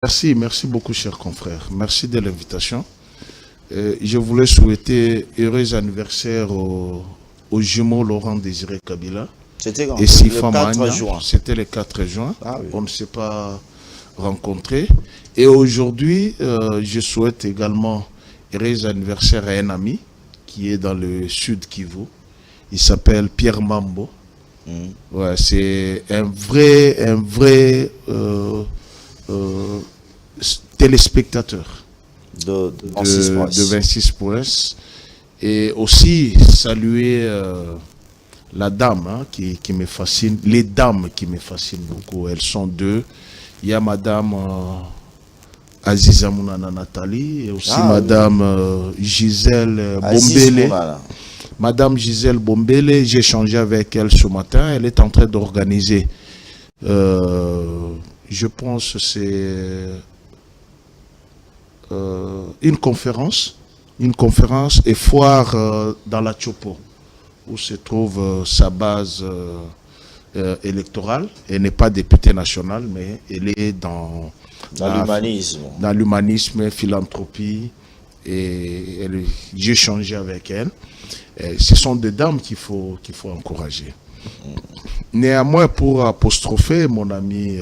Merci beaucoup, cher confrère. Merci de l'invitation. Je voulais souhaiter heureux anniversaire au jumeau Laurent Désiré Kabila C'était et le Sifa 4 Magna. juin. C'était le 4 juin. Ah oui. On ne s'est pas rencontrés. Et aujourd'hui, je souhaite également heureux anniversaire à un ami qui est dans le sud Kivu. Il s'appelle Pierre Mambo. Ouais, c'est un vrai téléspectateur de de 26 Princes. Et aussi saluer la dame qui me fascine, les dames qui me fascinent beaucoup. Elles sont deux. Il y a madame Aziza Mounana Nathalie et aussi madame Gisèle Bombele. Madame Gisèle Bombele, j'ai échangé avec elle ce matin. Elle est en train d'organiser, je pense, c'est une conférence et foire dans la Tchopo, où se trouve sa base électorale. Elle n'est pas députée nationale, mais elle est dans l'humanisme. Dans l'humanisme, philanthropie. Et j'ai échangé avec elle. Ce sont des dames qu'il faut encourager. Néanmoins, pour apostropher mon ami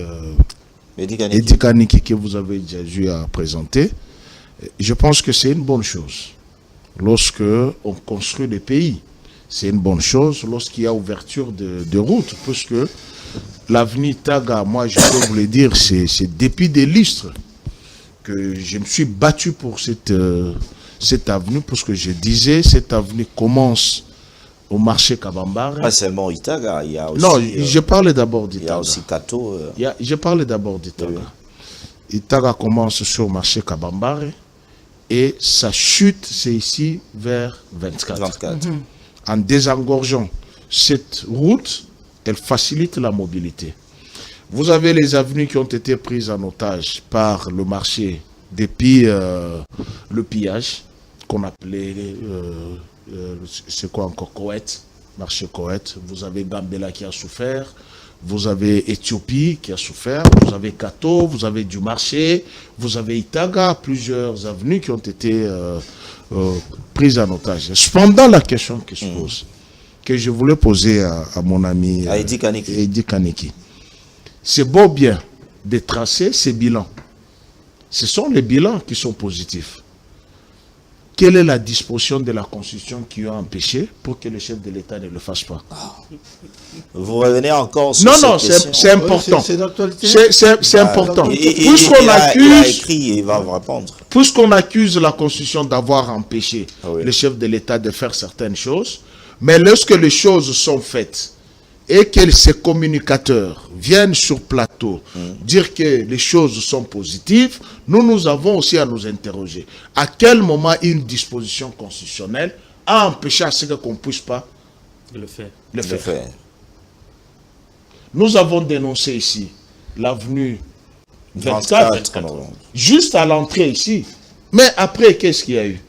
Edi Kaniki, que vous avez déjà eu à présenter, je pense que c'est une bonne chose. Lorsque on construit des pays, c'est une bonne chose. Lorsqu'il y a ouverture de routes, parce que l'avenir Taga, moi je peux vous le dire, c'est depuis des lustres que je me suis battu pour cette avenue, parce que je disais, cette avenue commence au marché Kabambare. Pas seulement Itaga, il y a aussi... Non, je parlais d'abord d'Itaga. Il y a aussi Kato. Je parlais d'abord d'Itaga. Oui. Itaga commence sur le marché Kabambare et sa chute, c'est ici vers 24. En désengorgeant cette route, elle facilite la mobilité. Vous avez les avenues qui ont été prises en otage par le marché depuis le pillage, qu'on appelait, c'est quoi encore, Koweït, marché Koweït. Vous avez Gambela qui a souffert, vous avez Éthiopie qui a souffert, vous avez Kato, vous avez du marché, vous avez Itaga, plusieurs avenues qui ont été prises en otage. Cependant, la question qui se pose, que je voulais poser à mon ami Edi Kaniki. C'est beau bien de tracer ces bilans. Ce sont les bilans qui sont positifs. Quelle est la disposition de la Constitution qui a empêché pour que le chef de l'État ne le fasse pas? Vous revenez encore sur cette question. C'est important. C'est d'actualité. C'est important. Puisqu'on accuse, il va vous répondre. Puisqu'on accuse la Constitution d'avoir empêché le chef de l'État de faire certaines choses, mais lorsque les choses sont faites, et que ces communicateurs viennent sur plateau dire que les choses sont positives, nous avons aussi à nous interroger. À quel moment une disposition constitutionnelle a empêché à ce qu'on ne puisse pas le faire. Nous avons dénoncé ici l'avenue 24, juste à l'entrée ici. Mais après, qu'est-ce qu'il y a eu?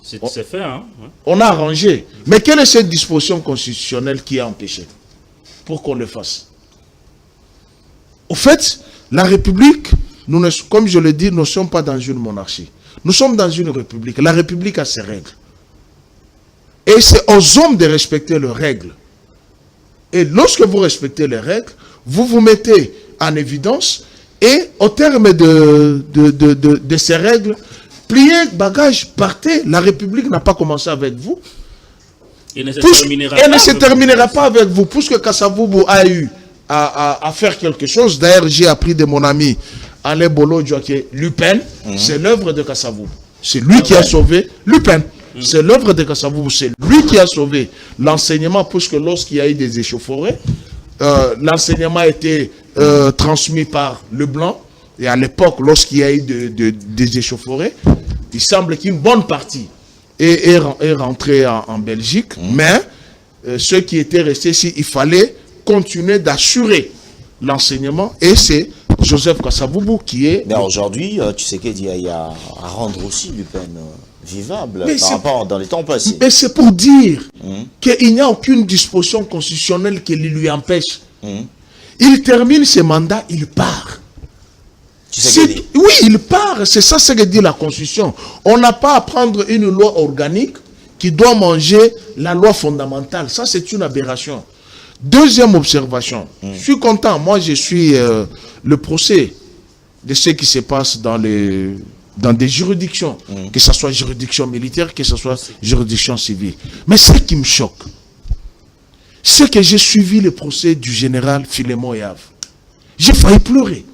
C'est fait, hein? On a arrangé. Mais quelle est cette disposition constitutionnelle qui a empêché pour qu'on le fasse? Au fait, la République, comme je le dis, nous ne sommes pas dans une monarchie. Nous sommes dans une République. La République a ses règles. Et c'est aux hommes de respecter leurs règles. Et lorsque vous respectez les règles, vous vous mettez en évidence et au terme de ces règles, pliez bagage, partez. La République n'a pas commencé avec vous. Elle ne se terminera pas avec vous, puisque Kassavoubou a eu à faire quelque chose. D'ailleurs, j'ai appris de mon ami Alain Bolodjo que Lupin, c'est l'œuvre de Kassavoubou. C'est lui qui a sauvé Lupin. C'est l'œuvre de Kassavoubou. C'est lui qui a sauvé l'enseignement, puisque lorsqu'il y a eu des échauffourées, l'enseignement a été transmis par le blanc. Et à l'époque, lorsqu'il y a eu des échauffourées, il semble qu'une bonne partie est rentré en Belgique, mais ceux qui étaient restés ici, il fallait continuer d'assurer l'enseignement, et c'est Joseph Kassavoubou qui est... Mais aujourd'hui, tu sais qu'il y a à rendre aussi Lupin vivable par rapport dans les temps passés. Mais c'est pour dire qu'il n'y a aucune disposition constitutionnelle qui lui empêche. Il termine ses mandats, il part. Oui, il part. C'est ça ce que dit la Constitution. On n'a pas à prendre une loi organique qui doit manger la loi fondamentale. Ça, c'est une aberration. Deuxième observation. Je suis content. Moi, je suis le procès de ce qui se passe dans des juridictions, que ce soit juridiction militaire, que ce soit juridiction civile. Mais ce qui me choque, c'est que j'ai suivi le procès du général Philémon Yave. J'ai failli pleurer.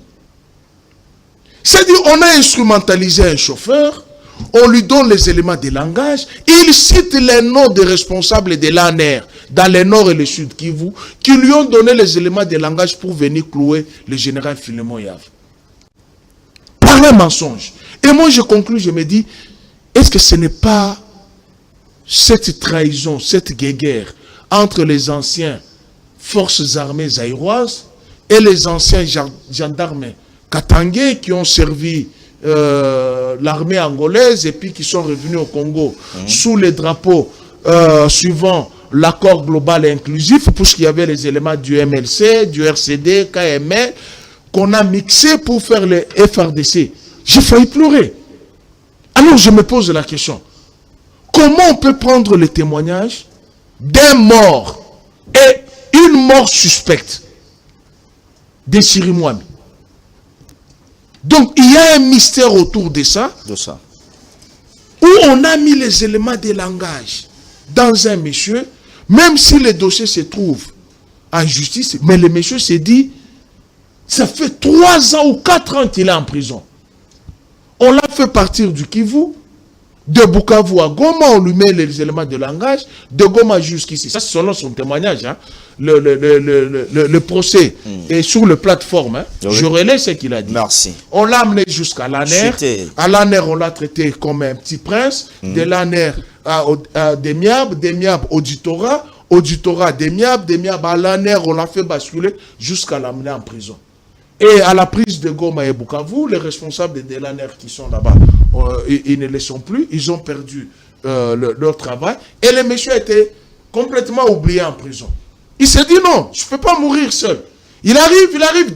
C'est-à-dire, on a instrumentalisé un chauffeur, on lui donne les éléments de langage, il cite les noms des responsables de l'ANR dans le nord et le sud Kivu, qui lui ont donné les éléments de langage pour venir clouer le général Philémon Yave. Par un mensonge. Et moi, je conclus, je me dis, est-ce que ce n'est pas cette trahison, cette guéguerre entre les anciens forces armées zaïroises et les anciens gendarmes katangais qui ont servi l'armée angolaise et puis qui sont revenus au Congo sous les drapeaux suivant l'accord global et inclusif, puisqu'il y avait les éléments du MLC, du RCD, KML, qu'on a mixé pour faire le FRDC. J'ai failli pleurer. Alors je me pose la question, comment on peut prendre le témoignage d'un mort et une mort suspecte de Sirimouami? Donc il y a un mystère autour de ça, où on a mis les éléments de langage dans un monsieur, même si le dossier se trouve en justice, mais le monsieur s'est dit, ça fait 3 ans ou 4 ans qu'il est en prison. On l'a fait partir du Kivu, de Bukavu à Goma, on lui met les éléments de langage, de Goma jusqu'ici. Ça, c'est selon son témoignage. Hein. Le procès est sur la plateforme. Hein. Oui. Je relais ce qu'il a dit. Merci. On l'a amené jusqu'à l'ANER. À l'ANER, on l'a traité comme un petit prince. De l'ANER à Demiab, Demiab auditorat, auditorat Demiab, Demiab à l'ANER, on l'a fait basculer jusqu'à l'amener en prison. Et à la prise de Goma et Bukavu, les responsables de l'ANER qui sont là-bas, ils ne les sont plus, ils ont perdu leur travail. Et le monsieur a été complètement oublié en prison. Il s'est dit non, je ne peux pas mourir seul. Il arrive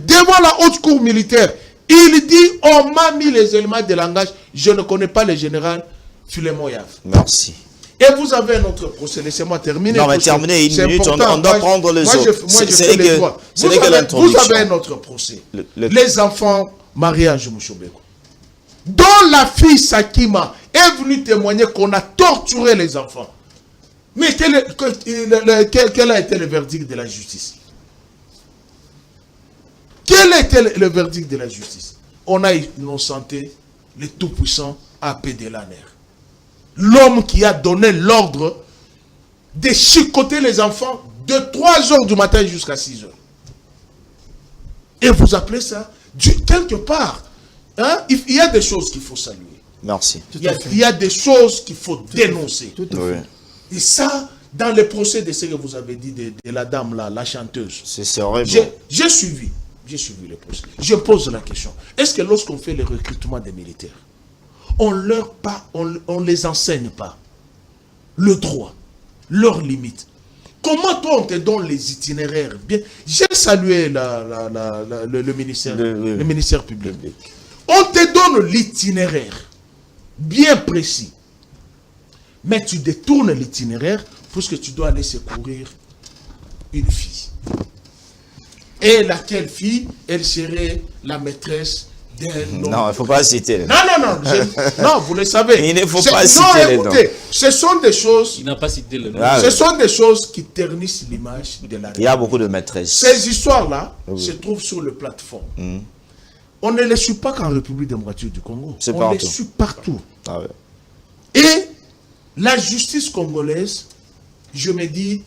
devant la haute cour militaire. Il dit, on m'a mis les éléments de langage, je ne connais pas le général Philémon Yave. Merci. Et vous avez un autre procès, laissez-moi terminer. Non, mais terminer une minute, on doit prendre les autres. Vous avez un autre procès. Les enfants mariage Mouchobeko, dont la fille Sakima est venue témoigner qu'on a torturé les enfants. Mais quel a été le verdict de la justice? Quel a été le verdict de la justice? On a innocenté le tout-puissant AP de l'ANER. L'homme qui a donné l'ordre de chicoter les enfants de 3 heures du matin jusqu'à 6 heures. Et vous appelez ça, quelque part, hein, il y a des choses qu'il faut saluer. Merci. Il y a des choses qu'il faut dénoncer. Tout à fait. Et ça, dans le procès de ce que vous avez dit de la dame là, la chanteuse. C'est horrible. J'ai suivi le procès. Je pose la question. Est-ce que lorsqu'on fait le recrutement des militaires, on les enseigne pas le droit, leurs limites? Comment toi on te donne les itinéraires? Bien, j'ai salué le ministère public. On te donne l'itinéraire bien précis, mais tu détournes l'itinéraire parce que tu dois aller secourir une fille. Et laquelle fille, elle serait la maîtresse d'un homme. Non, il ne faut pas citer les noms. Non, vous le savez. Il ne faut pas citer les noms. Ce sont des choses. Il n'a pas cité le nom. Ce sont des choses qui ternissent l'image de la. Il y a beaucoup de maîtresses. Ces histoires-là se trouvent sur les plateformes. On ne les suit pas qu'en République démocratique du Congo. On les suit partout. Ah ouais. Et la justice congolaise, je me dis,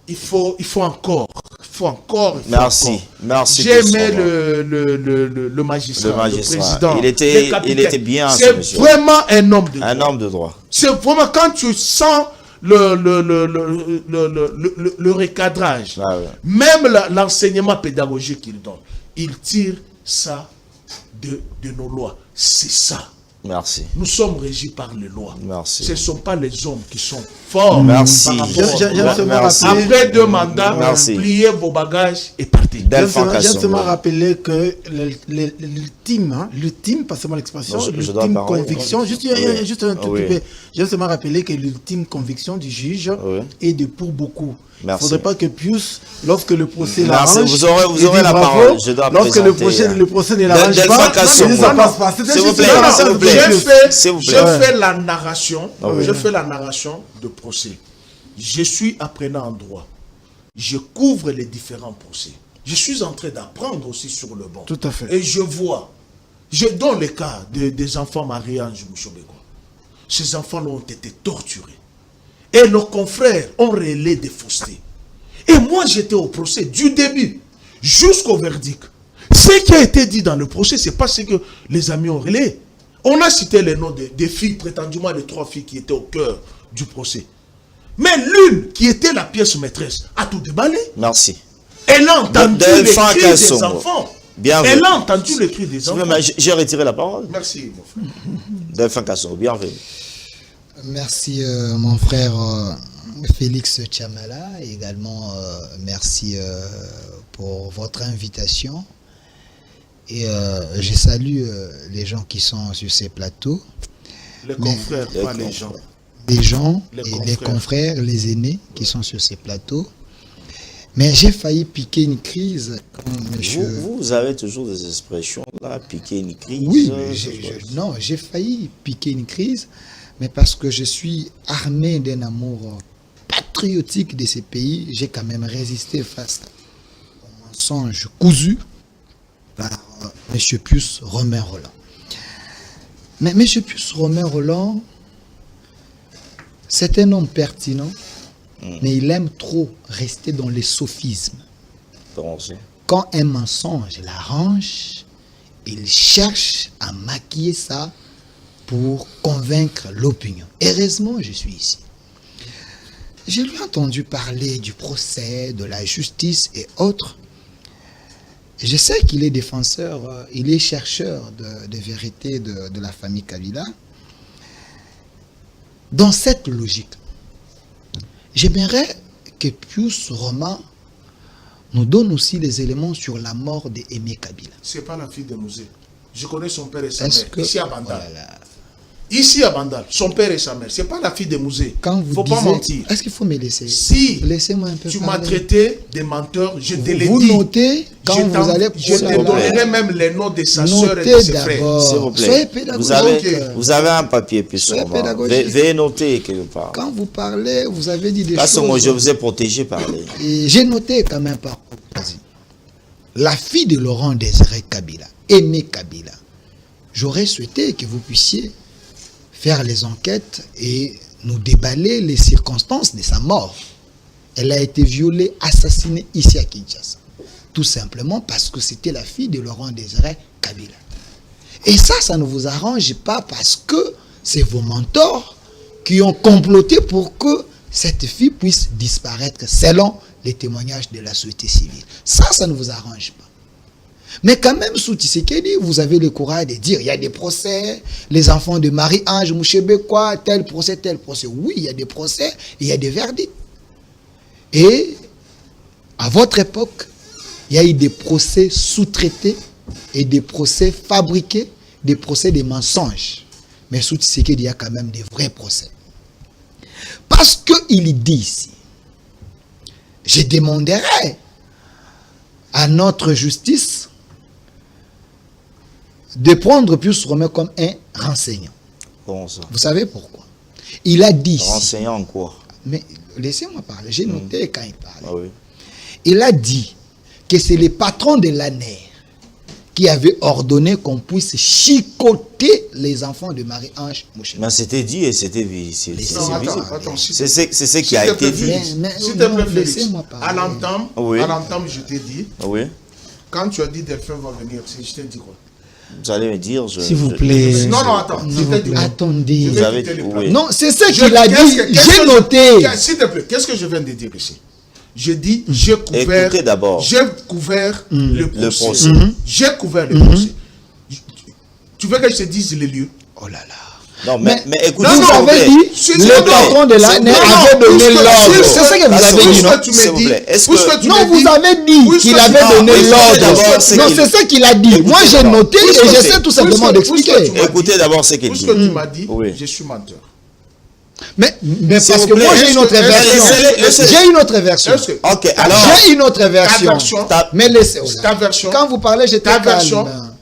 il faut encore. Merci. J'aimais le magistrat, le président. Il était bien. C'est vraiment un homme de droit. Un homme de droit. C'est vraiment quand tu sens le recadrage, même l'enseignement pédagogique qu'il donne, il tire ça de nos lois. C'est ça. Merci. Nous sommes régis par les lois. Merci. Ce ne sont pas les hommes qui sont forts. Merci. Par rapport Merci. Après 2 mandats, Merci. pliez vos bagages et partez. J'aime seulement rappeler que l'ultime, pas seulement l'expression, l'ultime conviction, juste un tout petit peu, j'aime seulement rappeler que l'ultime conviction du juge est de pour beaucoup. Il ne faudrait pas que Pius, lorsque le procès l'arrange, vous aurez la parole. Je dois lorsque le procès ne l'arrange pas, ça passe pas. S'il vous plaît, je fais la narration. Je fais la narration de procès. Je suis apprenant en droit. Je couvre les différents procès. Je suis en train d'apprendre aussi sur le banc. Tout à fait. Et je vois, dans le cas des enfants Marie-Ange Mouchobeko, ces enfants ont été torturés. Et nos confrères ont révélé des faussetés. Et moi, j'étais au procès du début jusqu'au verdict. Ce qui a été dit dans le procès, ce n'est pas ce que les amis ont relayé. On a cité les noms des filles, prétendument les 3 filles qui étaient au cœur du procès. Mais l'une, qui était la pièce maîtresse, a tout déballé. Merci. Elle a entendu les cris des enfants. Elle a entendu les cris des enfants. J'ai retiré la parole. Merci, mon frère. Delphin Kasson, bienvenue. Merci, mon frère Félix Tchamala. Également, merci pour votre invitation. Et je salue les gens qui sont sur ces plateaux. Les confrères, pas les gens. Les gens, les confrères, les aînés qui sont sur ces plateaux. Mais j'ai failli piquer une crise. Vous avez toujours des expressions là, piquer une crise. Oui, non, j'ai failli piquer une crise, mais parce que je suis armé d'un amour patriotique de ces pays, j'ai quand même résisté face au mensonge cousu par M. Pius Romain Rolland. Mais M. Pius Romain Rolland, c'est un homme pertinent, mais il aime trop rester dans les sophismes. Quand un mensonge l'arrange, il cherche à maquiller ça pour convaincre l'opinion. Heureusement, je suis ici. J'ai lui entendu parler du procès, de la justice et autres. Je sais qu'il est défenseur, il est chercheur de vérité de la famille Kabila. Dans cette logique, j'aimerais que Pius Romain nous donne aussi les éléments sur la mort d'Aimé Kabila. Ce n'est pas la fille de Mouzé. Je connais son père et sa mère. Ici à Bandal. Voilà. Ici à Bandal, son père et sa mère. Ce n'est pas la fille de Mouzé. Il ne faut pas mentir. Est-ce qu'il faut me laisser? Si laissez-moi un peu tu m'as traité de menteur, je te l'ai dit. Vous notez quand vous allez... Je te donnerai même les noms de sa soeur et de ses frères. S'il vous plaît. Soyez pédagogique. Vous avez un papier, puis veuillez noter quelque part. Quand vous parlez, vous avez dit des choses... Moi, je vous ai protégé par les... J'ai noté quand même par la fille de Laurent Désiré Kabila, Aimé Kabila. J'aurais souhaité que vous puissiez faire les enquêtes et nous déballer les circonstances de sa mort. Elle a été violée, assassinée ici à Kinshasa. Tout simplement parce que c'était la fille de Laurent Désiré Kabila. Et ça ne vous arrange pas parce que c'est vos mentors qui ont comploté pour que cette fille puisse disparaître selon les témoignages de la société civile. Ça ne vous arrange pas. Mais quand même, sous Tshisekedi, vous avez le courage de dire il y a des procès, les enfants de Marie-Ange Mouchobeko, tel procès, tel procès. Oui, il y a des procès, il y a des verdicts. Et à votre époque, il y a eu des procès sous-traités et des procès fabriqués, des procès de mensonges. Mais sous Tshisekedi, il y a quand même des vrais procès. Parce qu'il dit ici, je demanderai à notre justice de prendre Pius Romain comme un renseignant. Comment ça? Vous savez pourquoi? Il a dit... Renseignant en quoi? Mais laissez-moi parler, j'ai noté quand il parlait. Ah oui. Il a dit que c'est les patrons de l'ANER qui avaient ordonné qu'on puisse chicoter les enfants de Marie-Ange Mouchobeko. Mais c'était dit et c'était visible. C'est ce qui a été dit. S'il te plaît, laissez-moi parler. À l'entame, je t'ai dit, quand tu as dit Delphin va venir, je t'ai dit quoi? Vous allez me dire... S'il vous plaît. Non, attends. Attendez. Vous avez dit, oui. Non, c'est ce qu'il a dit. J'ai noté. S'il te plaît, qu'est-ce que je viens de dire ici? Je dis, j'ai couvert... Écoutez d'abord. J'ai couvert le procès. J'ai couvert le procès. Tu veux que je te dise les lieux? Oh là là. Non, mais écoutez, vous avez dit, le patron de l'ANER avait donné l'ordre. C'est ça que vous avez dit, non? Non, vous avez dit qu'il avait donné l'ordre. Non, c'est ça qu'il a dit. Moi, j'ai noté et j'essaie tout simplement d'expliquer. Écoutez d'abord ce qu'il dit. Tout ce que tu m'as dit, je suis menteur. Mais parce que moi, j'ai une autre version. J'ai une autre version. Ok, alors. J'ai une autre version. Mais laissez. Ta version. Quand vous parlez, j'étais calme.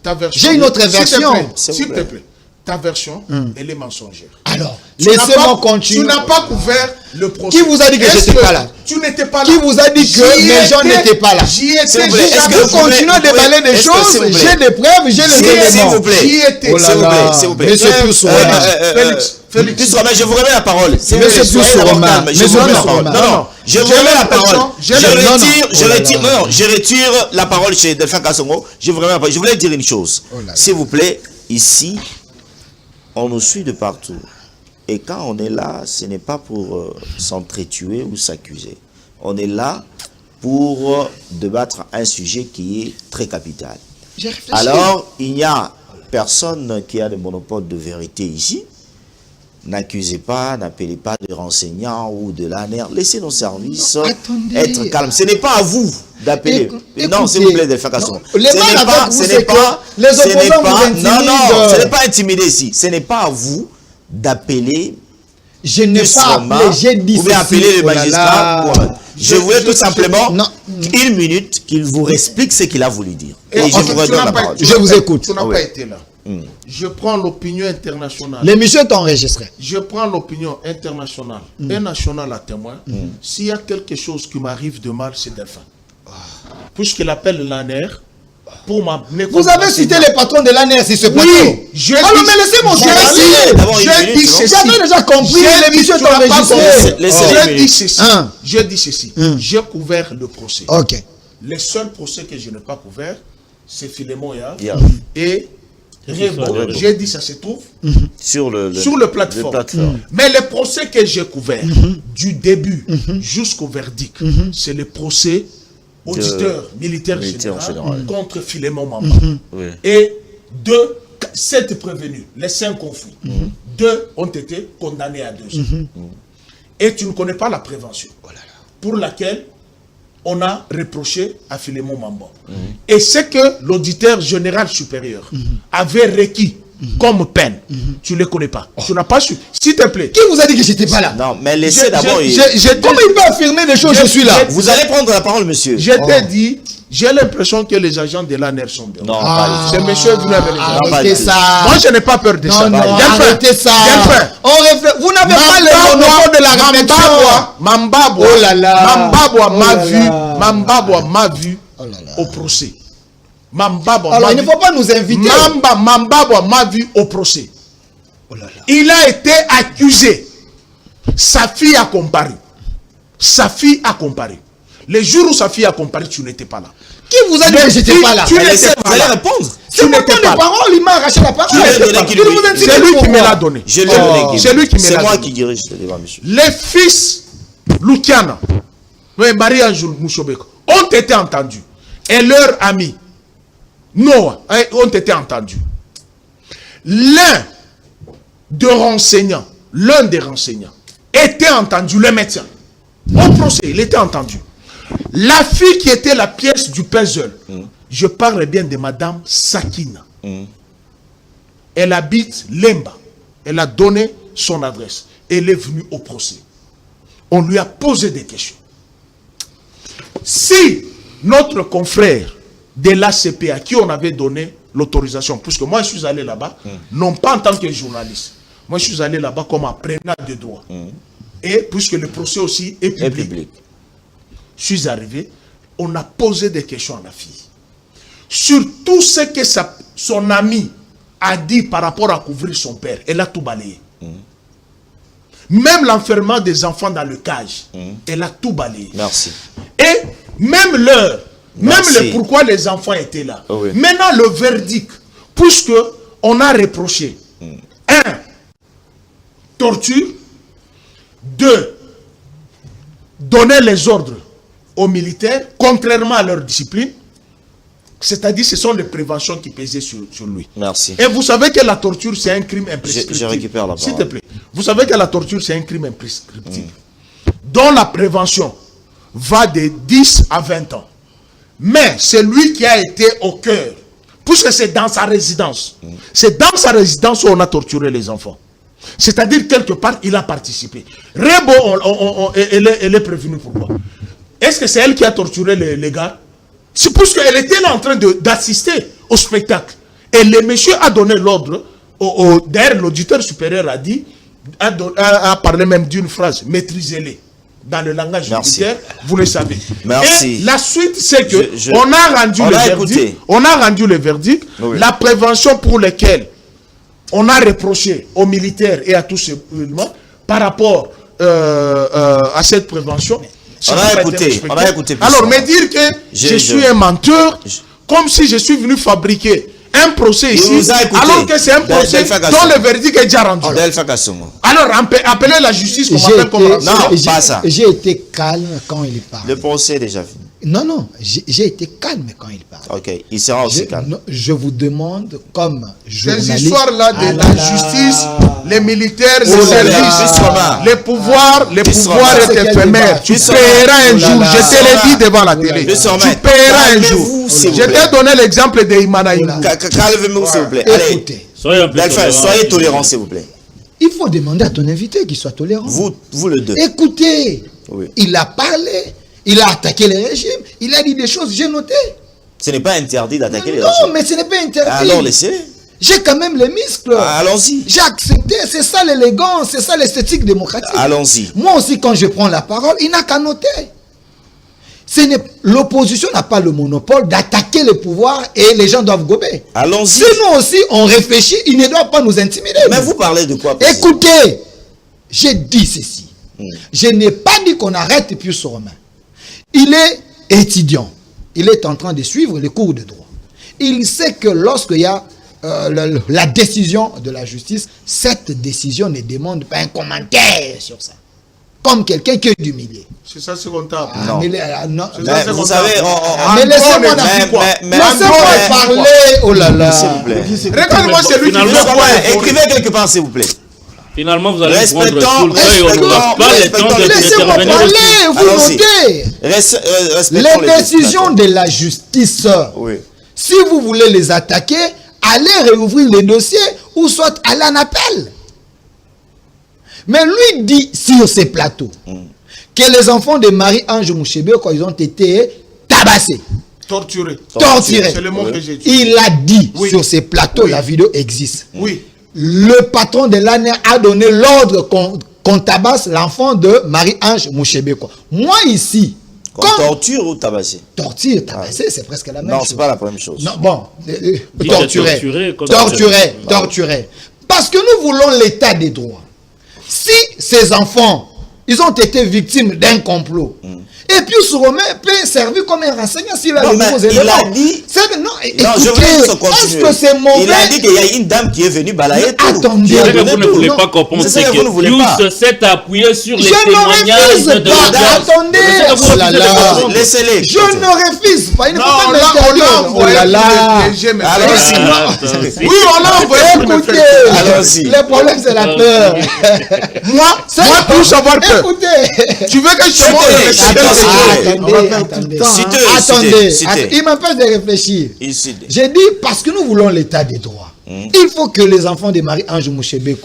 Ta version. J'ai une autre version. S'il te plaît. Ta version, elle est mensongère. Alors, laissez-moi continuer. Tu n'as pas couvert le procès. Qui vous a dit que je n'étais pas là? Tu n'étais pas là. Qui vous a dit que les gens n'étaient pas là? J'y étais. Est-ce que vous continuez à déballer des choses? J'ai des preuves, j'ai les éléments. S'il vous plaît. J'y étais. S'il vous plaît. Monsieur Poussourama. Félix, je vous remets la parole. Monsieur Poussourama. Non, je vous remets la parole. Je retire la parole chez Delphin Kassongo. Je vous remets la parole. Je voulais dire une chose. S'il vous plaît, ici, on nous suit de partout. Et quand on est là, ce n'est pas pour s'entretuer ou s'accuser. On est là pour débattre un sujet qui est très capital. Alors, il n'y a personne qui a le monopole de vérité ici. N'accusez pas, n'appelez pas de renseignants ou de l'ANER. Laissez nos services être calmes. Ce n'est pas à vous d'appeler. Non, s'il vous plaît, Delphin Kassongo. Ce n'est pas intimidé ici. Ce n'est pas à vous d'appeler. Je n'ai pas appelé, j'ai dit vous pouvez appeler le magistrat. Je voulais tout simplement une minute qu'il vous explique ce qu'il a voulu dire. Et je vous redonne la parole. Je vous écoute. Tu n'as pas été là. Je prends l'opinion internationale. L'émission est enregistrée. Je prends l'opinion internationale et nationale à témoin. S'il y a quelque chose qui m'arrive de mal, c'est Delphin. Puisqu'il appelle l'ANER pour m'amener. Vous avez cité les patrons de l'ANER, si ce plateau. Oui, je dis. Mais laissez-moi je dis ceci. J'avais déjà compris. L'émission est enregistrée. Je dis ceci. J'ai couvert le procès. Ok. Le seul procès que je n'ai pas couvert, c'est Philémon et j'ai dit ça se trouve sur le plateforme. Mais le procès que j'ai couvert du début jusqu'au verdict, c'est le procès auditeur militaire général contre Philémon Mamba. Et 7 prévenus, les 5 conflits. 2 ont été condamnés à 2 ans. Et tu ne connais pas la prévention pour laquelle on a reproché à Philémon Mamba. Et c'est que l'auditeur général supérieur avait requis comme peine. Tu ne le connais pas. Tu n'as pas su. S'il te plaît. Qui vous a dit que je n'étais pas là? Non, mais laissez d'abord. Comment il peut affirmer des choses? Je suis là. Vous allez prendre la parole, monsieur. Je t'ai dit, j'ai l'impression que les agents de l'ANER sont bien. Non, c'est monsieur venu avec les agents. Arrêtez ça. Moi, je n'ai pas peur de ça. Non, arrêtez ça. Vous n'avez pas le monopole de la réflexion. Mambabwa. Oh là là. Mambabwa m'a vu au procès. Alors, il ne faut pas nous inviter. Mambabwa m'a vu au procès. Il a été accusé. Sa fille a comparé. Les jours où sa fille a comparé, tu n'étais pas là. Qui vous a dit que je n'étais pas là? Vous allez répondre. C'est mon temps de parole, il m'a arraché la parole. C'est lui qui me l'a donné. C'est lui qui me l'a donné. C'est moi qui dirige le débat, monsieur. Les fils Lukiana, Marie-Ange Mouchobeko, ont été entendus. Et leurs amis, Noah, ont été entendus. L'un des renseignants était entendu, le médecin. Au procès, il était entendu. La fille qui était la pièce du puzzle, je parle bien de Madame Sakina. Elle habite Lemba. Elle a donné son adresse. Elle est venue au procès. On lui a posé des questions. Si notre confrère de l'ACP à qui on avait donné l'autorisation, puisque moi je suis allé là-bas, non pas en tant que journaliste, moi je suis allé là-bas comme apprenant de droit. Et puisque le procès aussi est public. Je suis arrivé, on a posé des questions à la fille. Sur tout ce que son ami a dit par rapport à couvrir son père, elle a tout balayé. Même l'enfermement des enfants dans le cage, elle a tout balayé. Merci. Et même l'heure, même le pourquoi les enfants étaient là. Maintenant le verdict, puisque on a reproché 1. Torture. 2. Donner les ordres aux militaires, contrairement à leur discipline. C'est-à-dire ce sont les préventions qui pesaient sur lui. Merci. Et vous savez que la torture, c'est un crime imprescriptible. Je récupère la parole. S'il te plaît. Vous savez que la torture, c'est un crime imprescriptible. Dont la prévention va de 10 à 20 ans. Mais c'est lui qui a été au cœur. Puisque c'est dans sa résidence. C'est dans sa résidence où on a torturé les enfants. C'est-à-dire, quelque part, il a participé. Rebo, elle est prévenue pourquoi? Est-ce que c'est elle qui a torturé les gars? C'est parce qu'elle était là en train d'assister au spectacle. Et le monsieur a donné l'ordre. D'ailleurs, l'auditeur supérieur a parlé même d'une phrase, maîtrisez-les. Dans le langage militaire, vous le savez. Merci. Et la suite, c'est que on a rendu le verdict. Oui. La prévention pour laquelle on a reproché aux militaires et à tous ces mouvements par rapport à cette prévention. On a écouté. Alors, me dire que je suis un menteur, comme si je suis venu fabriquer un procès ici, alors que c'est un procès dont le verdict est déjà rendu. Alors, appelez la justice comme appelle comme non, pas ça. J'ai été calme quand il parle. Le procès est déjà fini. Non, j'ai été calme quand il parle. Ok, il sera aussi calme. Non, je vous demande, comme journaliste... Ces histoires-là de la justice, les militaires, les services, les pouvoirs est éphémère. Tu paieras un jour, je te l'ai dit devant la télé. Tu paieras un jour. Je t'ai donné l'exemple de Imana Imou. Calmez-vous, s'il vous plaît. Écoutez. Soyez tolérants, s'il vous plaît. Il faut demander à ton invité qu'il soit tolérant. Vous le deux. Écoutez, il a parlé, il a attaqué le régime, il a dit des choses, j'ai noté. Ce n'est pas interdit d'attaquer les régimes. Non, mais ce n'est pas interdit. Alors laissez-les. J'ai quand même les muscles. Allons-y. J'ai accepté, c'est ça l'élégance, c'est ça l'esthétique démocratique. Allons-y. Moi aussi, quand je prends la parole, il n'a qu'à noter. L'opposition n'a pas le monopole d'attaquer le pouvoir et les gens doivent gober. Allons-y. Si nous aussi on réfléchit, ils ne doivent pas nous intimider. Mais vous parlez de quoi? Écoutez, j'ai dit ceci. Je n'ai pas dit qu'on arrête Pius Romain. Il est étudiant. Il est en train de suivre les cours de droit. Il sait que lorsqu'il y a la décision de la justice, cette décision ne demande pas un commentaire sur ça. Comme quelqu'un qui est humilié. C'est ça ce qu'on tape. Non. Non. Vous savez, mais laissez-moi parler. Oh là là. S'il vous plaît. Regarde-moi celui qui veut quoi. Écrivez quelque part, s'il vous plaît. Finalement, vous allez prendre tout le respectons, et on n'aura pas le temps de laissez-moi parler, vous notez. Les décisions de la justice, si vous voulez les attaquer, allez réouvrir les dossiers ou soit allez en appel. Mais lui dit sur ces plateaux que les enfants de Marie-Ange Mouchebe, quand ils ont été tabassés, torturés. C'est le mot que j'ai dit. Il a dit sur ces plateaux, la vidéo existe. Oui. Le patron de l'ANER a donné l'ordre qu'on tabasse l'enfant de Marie-Ange Mouchebe. Moi ici... torture ou tabasser? Torture, tabasser, c'est presque la même chose. Non, c'est pas la même chose. Non, bon, torturer. Parce que nous voulons l'état des droits. Si ces enfants, ils ont été victimes d'un complot, et puis Romain peut servir comme un renseignant s'il a de nouveaux éléments. Il a dit... Non, écoutez, est-ce que c'est mauvais? Il a dit qu'il y a une dame qui est venue balayer tout. Attendez. Vous ne voulez pas comprendre ce que Pius s'est appuyé sur les témoignages de la dame. Attendez. Laissez-les. Je ne refuse pas. Il ne faut pas m'interdire. Oh là là. Oui, on l'a envoyé. Écoutez. Le problème, c'est la peur. Moi, pour savoir peur. Écoutez. Tu veux que je te montre? Attendez, il m'empêche de réfléchir. J'ai dit parce que nous voulons l'état des droits. Il faut que les enfants de Marie-Ange Mouchebe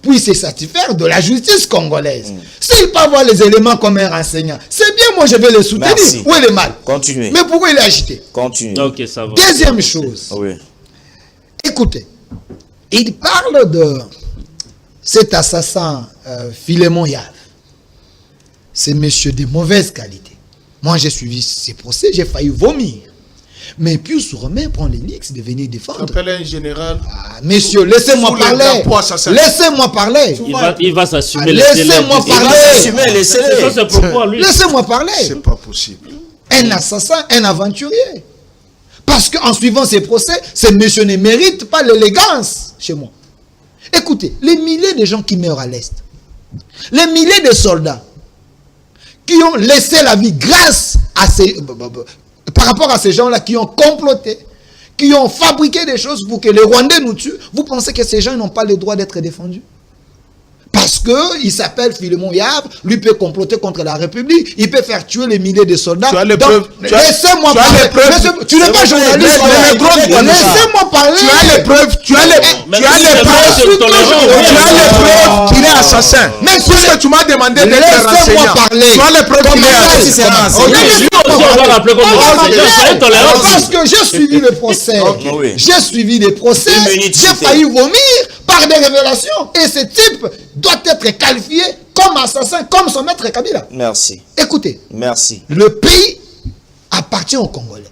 puissent se satisfaire de la justice congolaise. S'ils peuvent avoir les éléments comme un renseignant, c'est bien, moi je vais les soutenir. Merci. Où est le mal? Continuez. Mais pourquoi il est agité? Continuez. Ok, ça va. Deuxième chose. Écoutez, il parle de cet assassin Philémon Yav. C'est monsieur de mauvaise qualité. Moi, j'ai suivi ces procès, j'ai failli vomir. Mais Pius Romain prend l'élix de venir défendre. Appelle un général. Messieurs, laissez-moi parler. Laissez-moi parler. Il va s'assumer. Laissez-moi parler. Laissez-moi parler. C'est pas possible. Un assassin, un aventurier. Parce qu'en suivant ces procès, ces messieurs ne méritent pas l'élégance chez moi. Écoutez, les milliers de gens qui meurent à l'Est, les milliers de soldats qui ont laissé la vie grâce à ces... par rapport à ces gens-là qui ont comploté, qui ont fabriqué des choses pour que les Rwandais nous tuent, vous pensez que ces gens n'ont pas le droit d'être défendus? Parce qu'il s'appelle Philemon Yab, lui peut comploter contre la République, il peut faire tuer les milliers de soldats. Tu as les preuves. Laissez-moi parler. Tu n'es pas journaliste. Laissez-moi parler. Tu as les preuves. Tu as les preuves qu'il est assassin. Mais puisque tu m'as demandé d'être renseignant, tu as les preuves qu'il est assassin. Parce que j'ai suivi le procès. J'ai suivi les procès. J'ai failli vomir par des révélations. Et ce type doit être qualifié comme assassin, comme son maître Kabila. Merci. Écoutez. Merci. Le pays appartient aux Congolais.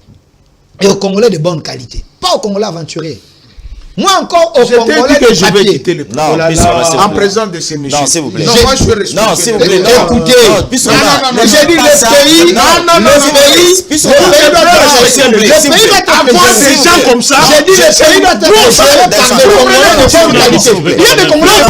Et aux Congolais de bonne qualité. Pas aux Congolais aventuriers. Moi encore aux Congolais de je vais quitter le pays. Non, en présence de ces messieurs. Non, s'il vous plaît. Non, moi je veux respecter. Non, s'il vous plaît. Écoutez. J'ai dit le pays. Le pays va avoir des gens comme ça. J'ai dit le pays doit être géré par des Congolais de bonne qualité. Il y a des Congolais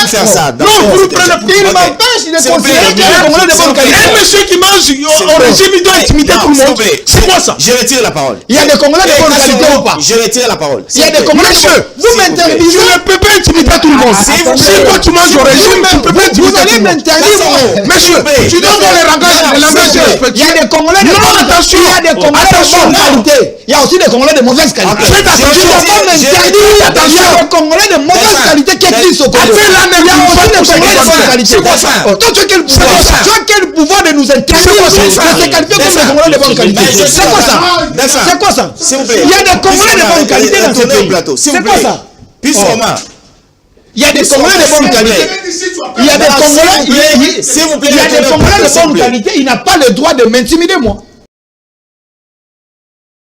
qui faire ça. Non, vous prenez. Il m'empêche de considérer qu'il y a des Congolais de bonne qualité. Un monsieur qui mange au régime, il doit intimider tout le monde. C'est quoi ça? Je retire la parole. Il y a des Congolais de bonne qualité ou pas? Je retire la parole. Il y a des Congolais. Vous m'interdisez. Je ne peux pas intimider tout le monde. Si toi tu manges au régime, tu ne peux pas intimider. Vous allez m'interdire. Monsieur, tu dois voir le langage respectueux. Il y a des Congolais de bonne qualité. Il y a des Congolais de bonne qualité. Il y a aussi des Congolais de mauvaise qualité. Tu ne peux pas m'interdire. Il y a des Congolais de mauvaise qualité qui existent au Congo. Il y a aussi des Congolais de bonne qualité. Toi, tu as quel pouvoir? Tu as quel pouvoir de nous interdire de se qualifier comme des Congolais de bonne qualité? C'est quoi ça? C'est quoi ça? Il y a des Congolais de bonne qualité dans ce pays. C'est quoi ça? Il y a des Congolais de bonne qualité. Il y a des Congolais. S'il vous plaît. Il y a des Congolais de bonne qualité. Il n'a pas le droit de m'intimider, moi.